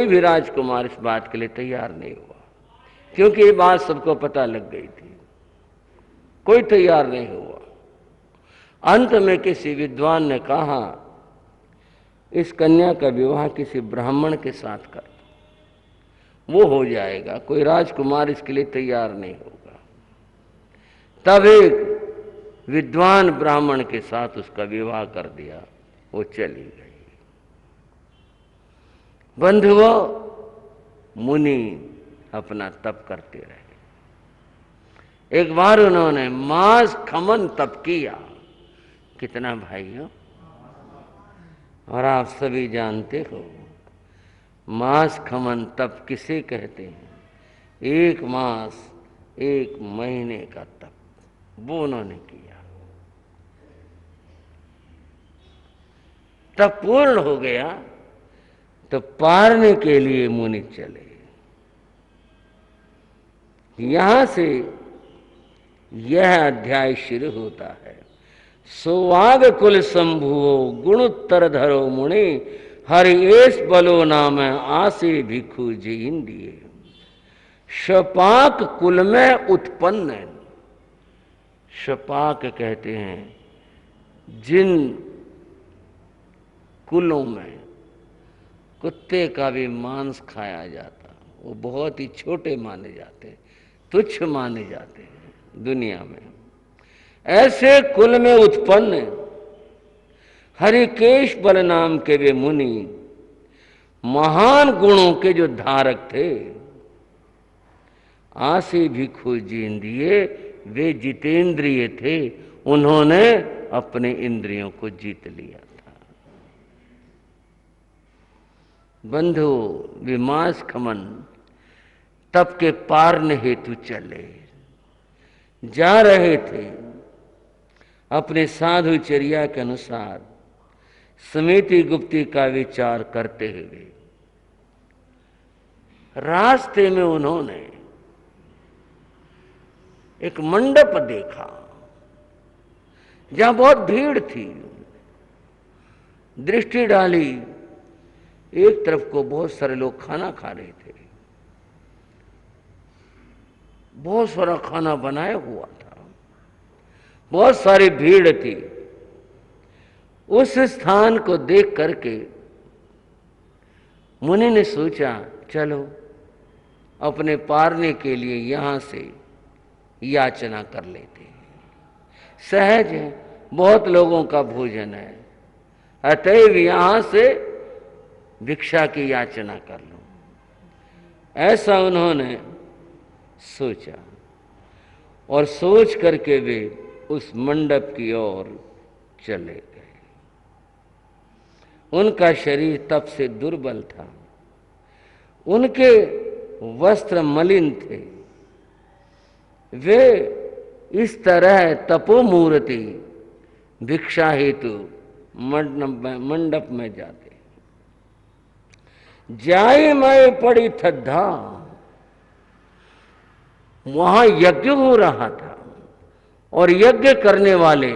भी राजकुमार इस बात के लिए तैयार नहीं हुआ, क्योंकि ये बात सबको पता लग गई थी। कोई तैयार नहीं हुआ। अंत में किसी विद्वान ने कहा, इस कन्या का विवाह किसी ब्राह्मण के साथ कर, वो हो जाएगा। कोई राजकुमार इसके लिए तैयार नहीं होगा। तब एक विद्वान ब्राह्मण के साथ उसका विवाह कर दिया, वो चली गई। बंधुओं, मुनि अपना तप करते रहे। एक बार उन्होंने मास खमन तप किया। कितना भाइयों? और आप सभी जानते हो मास खमन तप किसे कहते हैं? 1 मास 1 महीने का तप वो उन्होंने किया। तब पूर्ण हो गया तो पारने के लिए मुनि चले। यहां से यह अध्याय शुरू होता है। सोवाग कुल शंभुओ गुणोत्तर धरो मुनि, हरि एस बलो नाम आसे भिक्षु जी इंदिए। शपाक कुल में उत्पन्न, शपाक कहते हैं जिन कुलों में कुत्ते का भी मांस खाया जाता, वो बहुत ही छोटे माने जाते, तुच्छ माने जाते हैं दुनिया में। ऐसे कुल में उत्पन्न हरिकेश बल नाम के वे मुनि महान गुणों के जो धारक थे। आसी भिक्षु जींद्रिये, वे जितेंद्रिय थे, उन्होंने अपने इंद्रियों को जीत लिया था। बंधु, विमास खमन तप के पारने हेतु चले, जा रहे थे अपने साधुचर्या के अनुसार समिति गुप्ती का विचार करते हुए। रास्ते में उन्होंने एक मंडप देखा जहां बहुत भीड़ थी। दृष्टि डाली, एक तरफ को बहुत सारे लोग खाना खा रहे थे, बहुत सारा खाना बनाया हुआ था, बहुत सारी भीड़ थी। उस स्थान को देख करके मुनि ने सोचा, चलो अपने पारने के लिए यहां से याचना कर लेते हैं। सहज है, बहुत लोगों का भोजन है, अतएव यहां से भिक्षा की याचना कर लो। ऐसा उन्होंने सोचा और सोच करके वे उस मंडप की ओर चले गए। उनका शरीर तप से दुर्बल था, उनके वस्त्र मलिन थे। वे इस तरह तपोमूर्ति भिक्षा हेतु मंडप में जाते। जाए मैं पड़ी थद्धा, वहां यज्ञ हो रहा था और यज्ञ करने वाले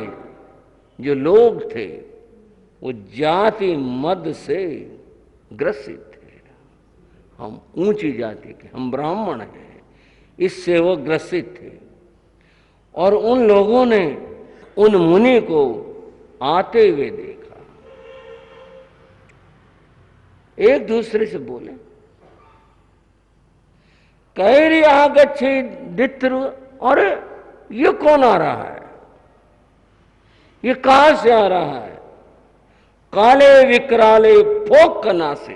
जो लोग थे वो जाति मद से ग्रसित थे। हम ऊंची जाति के, हम ब्राह्मण हैं, इससे वो ग्रसित थे। और उन लोगों ने उन मुनि को आते हुए देखा। एक दूसरे से बोले, कैरी आगच्छे दित्र, अरे ये कौन आ रहा है, ये कहां से आ रहा है? काले विकराले फोक नासे,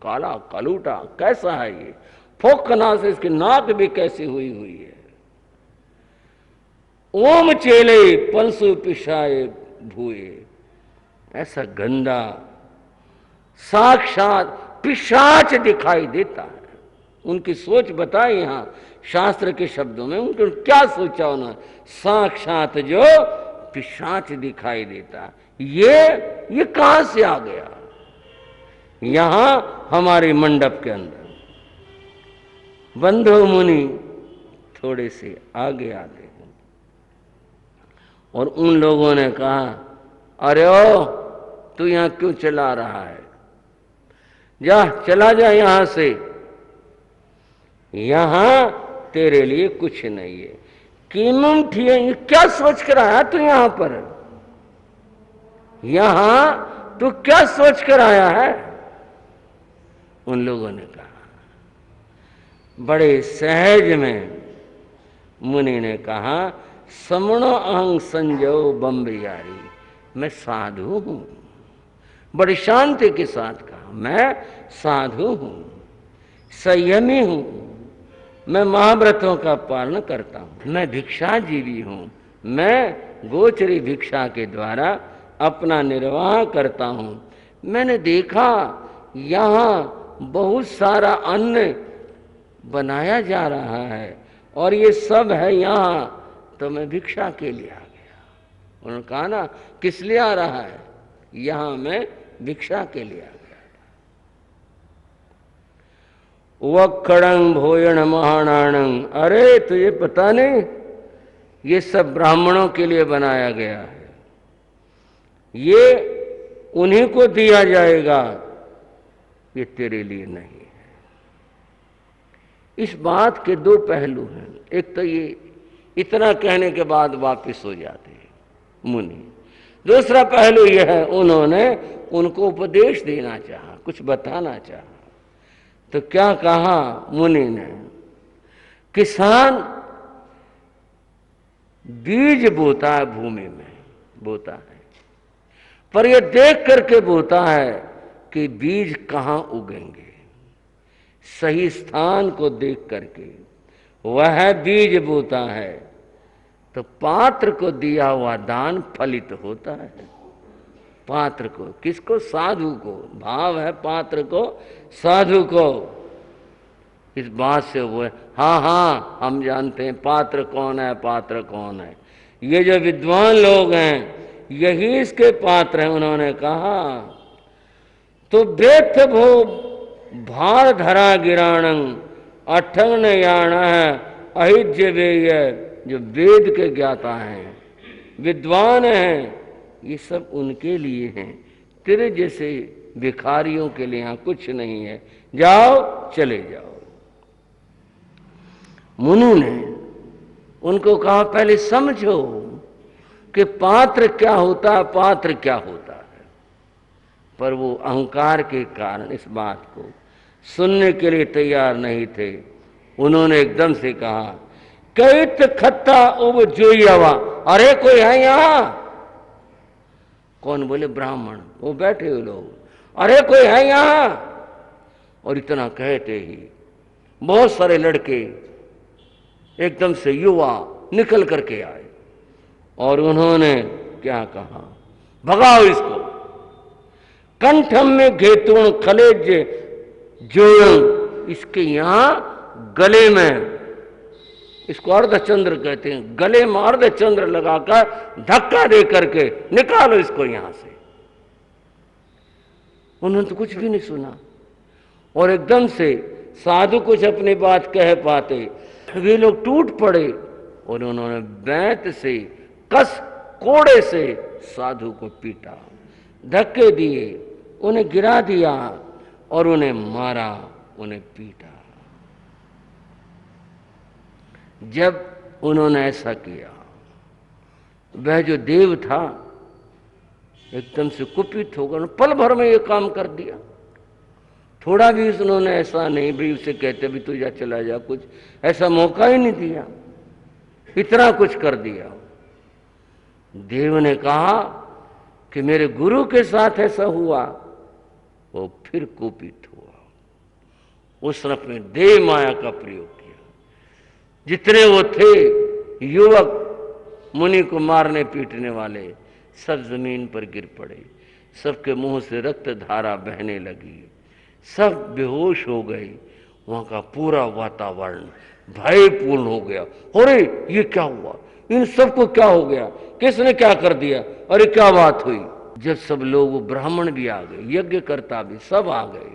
काला कलूटा कैसा है ये, फोक नासे, इसकी नाक भी कैसी हुई हुई है। ओम चेले पंसु पिशाए भूए, ऐसा गंदा साक्षात पिशाच दिखाई देता है। उनकी सोच बताए यहां शास्त्र के शब्दों में, उनको क्या सोचा उन्होंने? साक्षात जो पिशाच दिखाई देता, ये कहां से आ गया यहां हमारे मंडप के अंदर? बंधु मुनि थोड़े से आगे आते हैं और उन लोगों ने कहा, अरे ओ तू यहां क्यों चला रहा है? जा चला जा यहां से, यहां तेरे लिए कुछ नहीं है। कीमम थी, क्या सोच कर आया तू यहां पर? यहां तू क्या सोच कर आया है? उन लोगों ने कहा। बड़े सहज में मुनि ने कहा, समणो अहं संजो बम्बियारी, मैं साधु हूं। बड़ी शांति के साथ कहा, मैं साधु हूं, संयमी हूं, मैं महाव्रतों का पालन करता हूं, मैं भिक्षाजीवी हूं, मैं गोचरी भिक्षा के द्वारा अपना निर्वाह करता हूं। मैंने देखा यहां बहुत सारा अन्न बनाया जा रहा है और ये सब है यहां, तो मैं भिक्षा के लिए आ गया। उन्होंने कहा ना, किस लिए आ रहा है? यहां मैं भिक्षा के लिए आ गया। वक्खड़ं भोजन महानाणं, अरे तुझे पता नहीं ये सब ब्राह्मणों के लिए बनाया गया है, ये उन्हीं को दिया जाएगा, ये तेरे लिए नहीं है। इस बात के दो पहलू हैं। एक तो ये इतना कहने के बाद वापस हो जाते हैं मुनि। दूसरा पहलू यह है, उन्होंने उनको उपदेश देना चाहा, कुछ बताना चाहा। तो क्या कहा मुनि ने? किसान बीज बोता है, भूमि में बोता है, पर यह देख करके बोता है कि बीज कहां उगेंगे। सही स्थान को देख करके वह बीज बोता है, तो पात्र को दिया हुआ दान फलित होता है। पात्र को, किसको? साधु को। भाव है पात्र को, साधु को। इस बात से वो है, हाँ हाँ हम जानते हैं पात्र कौन है, पात्र कौन है। ये जो विद्वान लोग हैं यही इसके पात्र हैं। उन्होंने कहा, तो बेथ भो भार धरा गिराणं अठंग न याण अहिज्य वेय, जो वेद के ज्ञाता हैं, विद्वान हैं, ये सब उनके लिए हैं। तेरे जैसे भिखारियों के लिए यहां कुछ नहीं है, जाओ चले जाओ। मुनि ने उनको कहा, पहले समझो कि पात्र क्या होता है, पात्र क्या होता है। पर वो अहंकार के कारण इस बात को सुनने के लिए तैयार नहीं थे। उन्होंने एकदम से कहा, कैत खत्ता उब जोईवा, अरे कोई है यहां? कौन? बोले ब्राह्मण, वो बैठे हुए लोग। अरे कोई है यहां? और इतना कहते ही बहुत सारे लड़के एकदम से युवा निकल करके आए और उन्होंने क्या कहा, भगाओ इसको। कंठम में घेतुण खलेज जोयं, इसके यहां गले में, इसको अर्धचंद्र कहते हैं, गले में अर्धचंद्र लगाकर धक्का दे करके निकालो इसको यहां से। उन्होंने तो कुछ भी नहीं सुना और एकदम से साधु कुछ अपनी बात कह पाते, वे लोग टूट पड़े और उन्होंने बैंत से, कस कोड़े से साधु को पीटा, धक्के दिए, उन्हें गिरा दिया और उन्हें मारा, उन्हें पीटा। जब उन्होंने ऐसा किया, वह जो देव था एकदम से कुपित हो गया, पल भर में ये काम कर दिया। थोड़ा भी उन्होंने ऐसा नहीं भी उसे कहते भी तू जा चला जा, कुछ ऐसा मौका ही नहीं दिया, इतना कुछ कर दिया। देव ने कहा कि मेरे गुरु के साथ ऐसा हुआ। वो फिर कुपित हुआ, उसने अपने देव माया का प्रयोग किया। जितने वो थे युवक मुनि को मारने पीटने वाले, सब जमीन पर गिर पड़े, सबके मुंह से रक्त धारा बहने लगी, सब बेहोश हो गए। वहां का पूरा वातावरण भयपूर्ण हो गया। अरे ये क्या हुआ, इन सबको क्या हो गया, किसने क्या कर दिया, अरे क्या बात हुई। जब सब लोग, वो ब्राह्मण भी आ गए, यज्ञ करता भी, सब आ गए।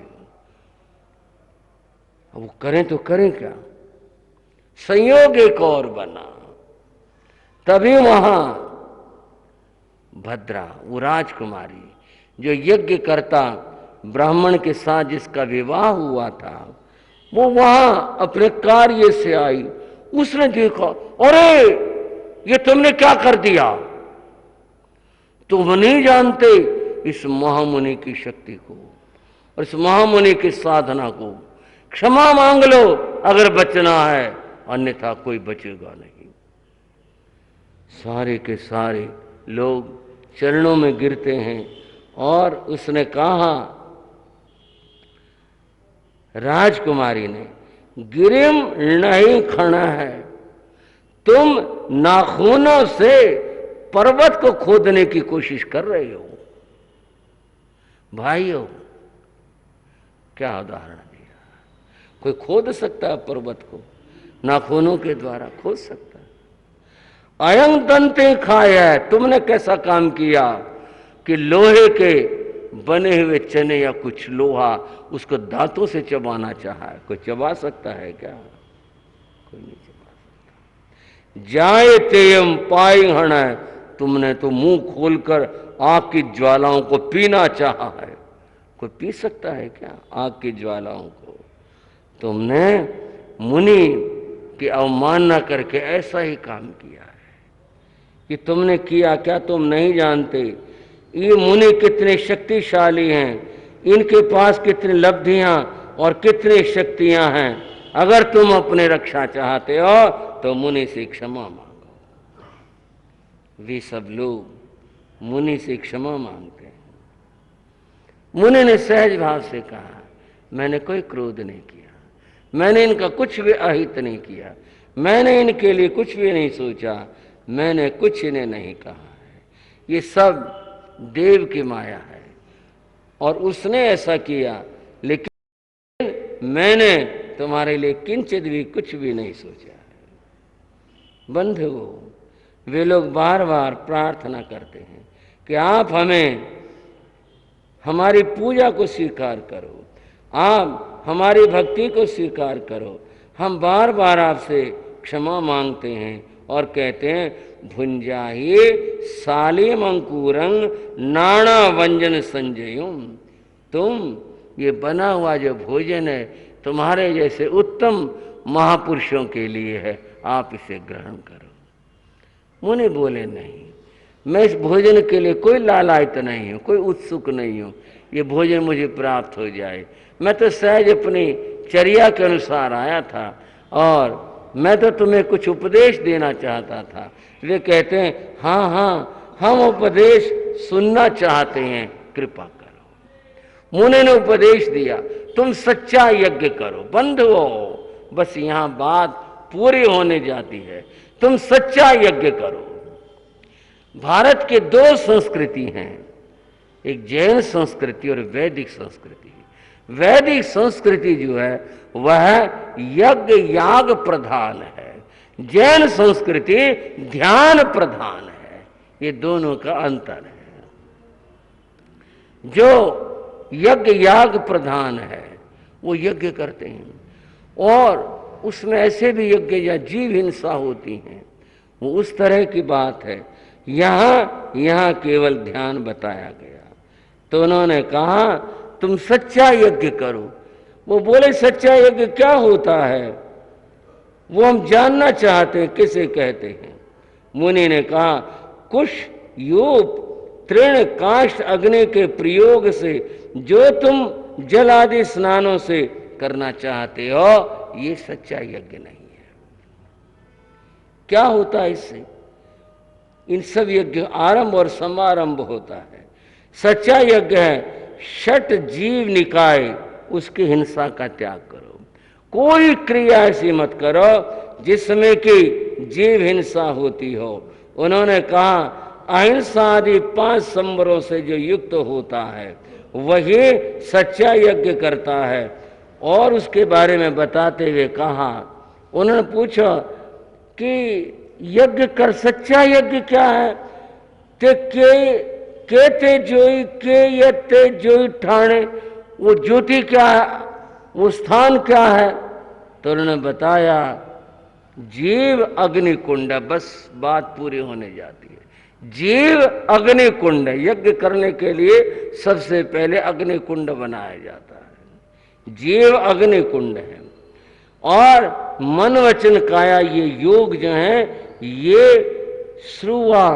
अब वो करें तो करें क्या। संयोग एक और बना। तभी वहां भद्रा, वो राजकुमारी जो यज्ञ करता, ब्राह्मण के साथ जिसका विवाह हुआ था वो वहां अपने कार्य से आई। उसने देखा, अरे ये तुमने क्या कर दिया? तुम नहीं जानते इस महामुनि की शक्ति को और इस महामुनि की साधना को। क्षमा मांग लो अगर बचना है, अन्यथा कोई बचेगा नहीं। सारे के सारे लोग चरणों में गिरते हैं और उसने कहा, राजकुमारी ने, गिरिम नहीं खड़ा है, तुम नाखूनों से पर्वत को खोदने की कोशिश कर रहे हो। भाइयों, क्या उदाहरण दिया! कोई खोद सकता है पर्वत को? नाखूनों के द्वारा खोद सकता है। अयं दंते खाया, तुमने कैसा काम किया कि लोहे के बने हुए चने या कुछ लोहा उसको दांतों से चबाना चाहा है। कोई चबा सकता है क्या? कोई नहीं चबा सकता। जाए तेयम पाई हण, तुमने तो मुंह खोलकर आग की ज्वालाओं को पीना चाहा है। कोई पी सकता है क्या आग की ज्वालाओं को? तुमने मुनि की अवमानना करके ऐसा ही काम किया है। कि तुमने किया क्या तुम नहीं जानते? ये मुनि कितने शक्तिशाली हैं, इनके पास कितनी लब्धियां और कितनी शक्तियां हैं। अगर तुम अपने रक्षा चाहते हो तो मुनि से क्षमा मांगो। वे सब लोग मुनि से क्षमा मांगते हैं। मुनि ने सहज भाव से कहा, मैंने कोई क्रोध नहीं किया, मैंने इनका कुछ भी अहित नहीं किया, मैंने इनके लिए कुछ भी नहीं सोचा, मैंने कुछ इन्हें नहीं कहा है। ये सब देव की माया है और उसने ऐसा किया, लेकिन मैंने तुम्हारे लिए किंचित भी कुछ भी नहीं सोचा है। बंधुओं, वे लोग बार बार प्रार्थना करते हैं कि आप हमें हमारी पूजा को स्वीकार करो, आप हमारी भक्ति को स्वीकार करो। हम बार बार आपसे क्षमा मांगते हैं और कहते हैं, भुंजाहिए सालिम अंकुरंग नाना व्यंजन संजयुम, तुम ये बना हुआ जो भोजन है तुम्हारे जैसे उत्तम महापुरुषों के लिए है, आप इसे ग्रहण करो। मुनि बोले, नहीं, मैं इस भोजन के लिए कोई लालायित नहीं हूँ, कोई उत्सुक नहीं हूँ, ये भोजन मुझे प्राप्त हो जाए। मैं तो सहज अपनी चर्या के अनुसार आया था और मैं तो तुम्हें कुछ उपदेश देना चाहता था। वे कहते हैं, हाँ हाँ, हम उपदेश सुनना चाहते हैं, कृपा करो। मुनि ने उपदेश दिया, तुम सच्चा यज्ञ करो। बंधुओं, बस यहां बात पूरी होने जाती है। तुम सच्चा यज्ञ करो। भारत के दो संस्कृति हैं, एक जैन संस्कृति और वैदिक संस्कृति। वैदिक संस्कृति जो है वह यज्ञ याग प्रधान है, जैन संस्कृति ध्यान प्रधान है। ये दोनों का अंतर है। जो यज्ञ याग प्रधान है वो यज्ञ करते हैं और उसमें ऐसे भी यज्ञ या जीव हिंसा होती है, वो उस तरह की बात है। यहाँ केवल ध्यान बताया गया। तो उन्होंने कहा, तुम सच्चा यज्ञ करो। वो बोले, सच्चा यज्ञ क्या होता है? वो हम जानना चाहते हैं, किसे कहते हैं? मुनि ने कहा, कुश यूप तृण काष्ठ अग्नि के प्रयोग से जो तुम जल आदि स्नानों से करना चाहते हो, ये सच्चा यज्ञ नहीं है। क्या होता है इससे? इन सब यज्ञ आरंभ और समारंभ होता है। सच्चा यज्ञ है षट जीव निकाय, उसकी हिंसा का त्याग करो। कोई क्रिया ऐसी मत करो जिसमें कि जीव हिंसा होती हो। उन्होंने कहा, अहिंसा आदि 5 संवरों से जो युक्त होता है वही सच्चा यज्ञ करता है। और उसके बारे में बताते हुए कहा, उन्होंने पूछा कि यज्ञ कर, सच्चा यज्ञ क्या है? ते के जोई के यते जोई ठाणे, वो ज्योति क्या है, वो स्थान क्या है? तो उन्होंने बताया, जीव अग्नि कुंड। बस बात पूरी होने जाती है। जीव अग्नि कुंड, यज्ञ करने के लिए सबसे पहले अग्नि कुंड बनाया जाता है। जीव अग्नि कुंड है। और मन वचन काया ये योग जो है, ये श्रुआ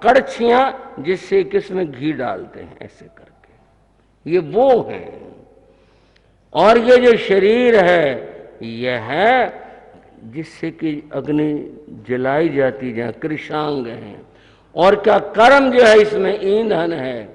कड़छियां जिससे किसमें घी डालते हैं ऐसे करके, ये वो है। और ये जो शरीर है यह है जिससे कि अग्नि जलाई जाती, जहाँ कृषांग है। और क्या कर्म जो है इसमें ईंधन है,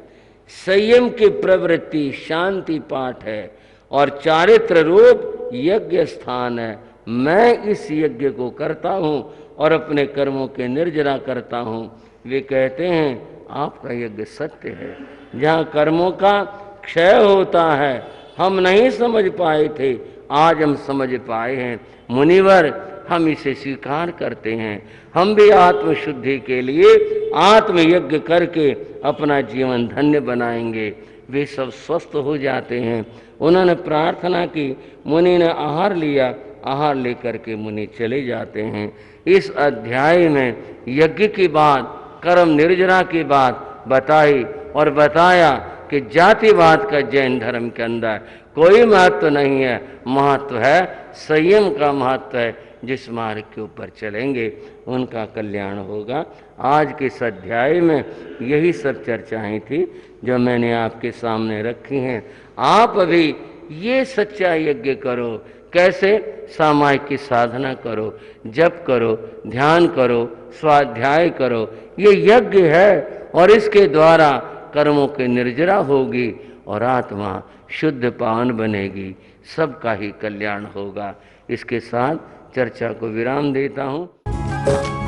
संयम की प्रवृत्ति, शांति पाठ है और चारित्र रूप यज्ञ स्थान है। मैं इस यज्ञ को करता हूँ और अपने कर्मों के निर्जरा करता हूँ। वे कहते हैं आपका यज्ञ सत्य है। जहाँ कर्मों का क्षय होता है, हम नहीं समझ पाए थे, आज हम समझ पाए हैं। मुनिवर, हम इसे स्वीकार करते हैं। हम भी आत्मशुद्धि के लिए आत्मयज्ञ करके अपना जीवन धन्य बनाएंगे। वे सब स्वस्थ हो जाते हैं। उन्होंने प्रार्थना की, मुनि ने आहार लिया, आहार लेकर के मुनि चले जाते हैं। इस अध्याय में यज्ञ की बात, कर्म निर्जरा की बात बताई और बताया कि जातिवाद का जैन धर्म के अंदर कोई महत्व नहीं है, महत्व है संयम का महत्व है। जिस मार्ग के ऊपर चलेंगे उनका कल्याण होगा। आज के इस अध्याय में यही सब चर्चाएं थी जो मैंने आपके सामने रखी हैं। आप अभी ये सच्चा यज्ञ करो। कैसे? सामायिक की साधना करो, जप करो, ध्यान करो, स्वाध्याय करो। ये यज्ञ है और इसके द्वारा कर्मों की निर्जरा होगी और आत्मा शुद्ध पावन बनेगी, सबका ही कल्याण होगा। इसके साथ चर्चा को विराम देता हूँ।